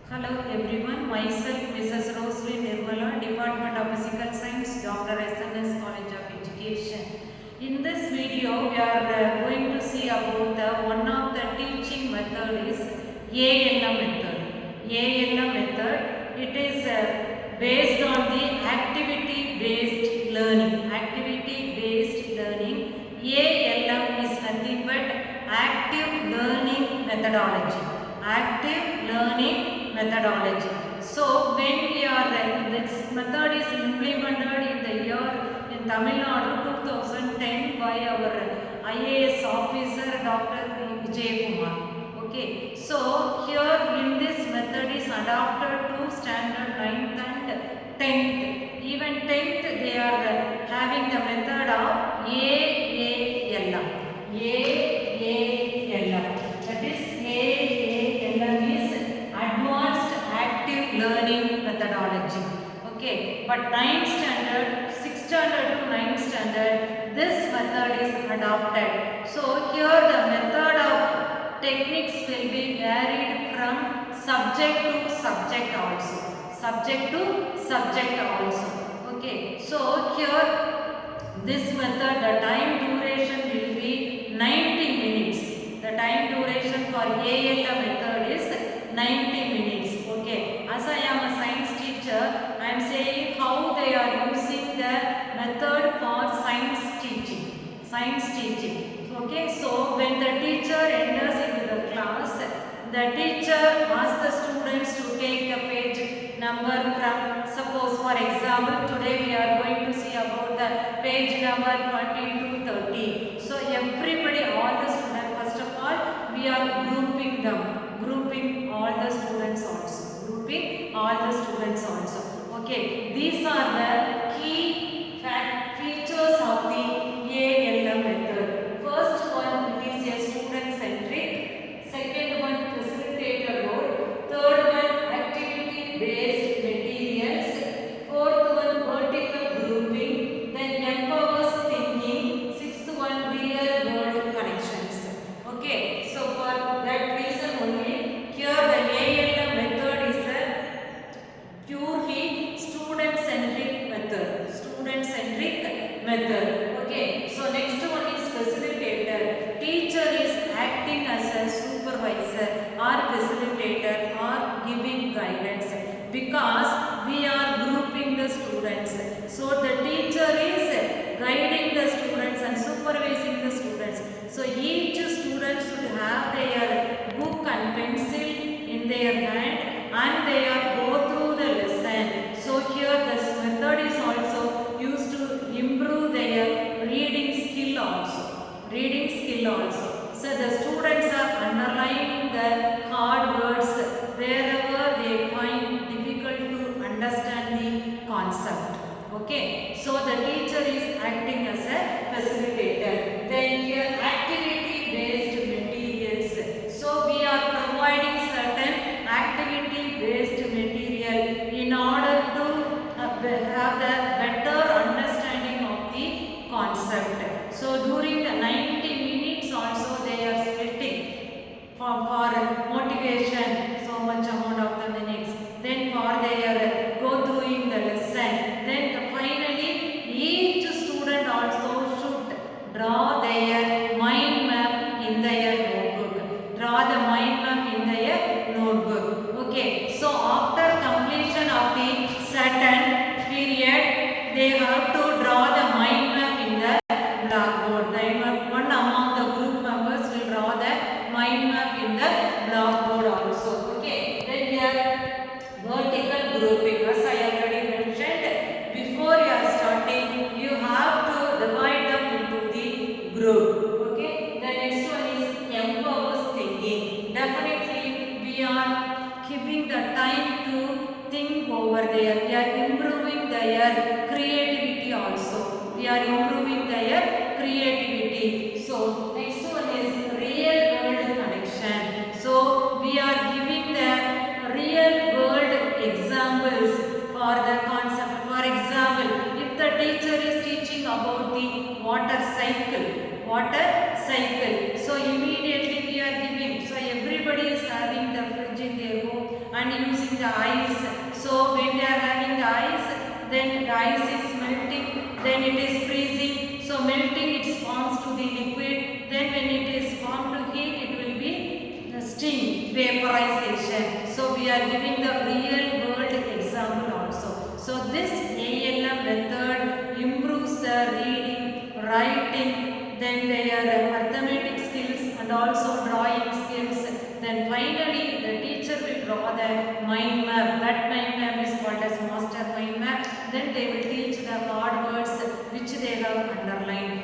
Hello everyone, myself Mrs. Rosaline Nirmala, Department of Physical Science, Dr. SNS College of Education. In this video, we are going to see about one of the teaching method is ALM method. ALM method, it is based on the activity based learning. Activity based learning. ALM is nothing but active learning methodology. Active learning methodology. So when we are this method is implemented in the year in Tamil Nadu 2010 by our IAS officer Dr. Vijay. Okay, so here in this method is adopted to standard 9th and 10th. Even 10th they are having the method of AALM. AALM. That is AALM is advanced active learning methodology. Okay, but 9th standard, 6th standard to 9th standard, this method is adopted. So here the method of techniques will be varied from subject to subject also. Subject to subject also. Okay, so here this method, the time duration will be 90 minutes. The time duration for ALM method is 90 minutes. Okay, as I am a science teacher, I am saying how they are using the method for science teaching. Science teaching. Okay, so when the teacher enters into the class, the teacher asks the students to take the page number from, suppose for example, today we are going to see about the page number 20 to 30. So everybody, all the students, first of all, we are grouping them. Grouping all the students also. Grouping all the students also. Okay, these are the key features of the ALM method. First one, it is a student centric. Second one, facilitator role. Third one, activity based materials. Fourth one, vertical grouping. Then empowers thinking. Sixth one, real world connections. Okay, so for that reason only, here the ALM method is a purely student centric method. Student centric method. Okay, so next one is facilitator. Teacher is acting as a supervisor or facilitator or giving guidance, because we are grouping the students. So the teacher is guiding the students and supervising the students. So each student should have their book and pencil in their hand and they are go through the lesson. So here this method is also used to improve their reading skill also. Reading skill also. So the students are underlining the hard words wherever they find difficult to understand the concept. Okay, so the teacher is acting as a facilitator. Then here activity based materials. So we are providing certain activity based material in order to have the better understanding of the concept. So during the 90 minutes also they are splitting for motivation, so much amount of the minutes. Then for their go through the lesson. Then finally each student also should draw their mind map in their notebook. Draw the mind map in their notebook. Okay, so after completion of the certain period, they have to draw the mind map in the blackboard. One among the group members will draw the mind map in the blackboard also. Okay, then here vertical grouping. As I already mentioned, before you are starting, you have to divide them into the group. Okay, the next one is empowers thinking. Definitely we are keeping the time to think over there. We are improving their creativity also. We are improving their creativity. So next one is real world connection. So we are giving the real world examples for the concept. For example, if the teacher is teaching about the water cycle, so immediately we are giving. So everybody is having the fridge in their home and using using the ice. So when they are having the ice, then the ice is melting, then it is freezing. So melting it forms to the liquid. Then when it is formed to heat, it will be the steam, vaporization. So we are giving the real world example also. So this ALM method improves the reading, writing, then their arithmetic skills and also drawing skills. Then finally the teacher will draw the mind map. That mind map is called as master mind map. Then they will teach the hard words which they have underlined.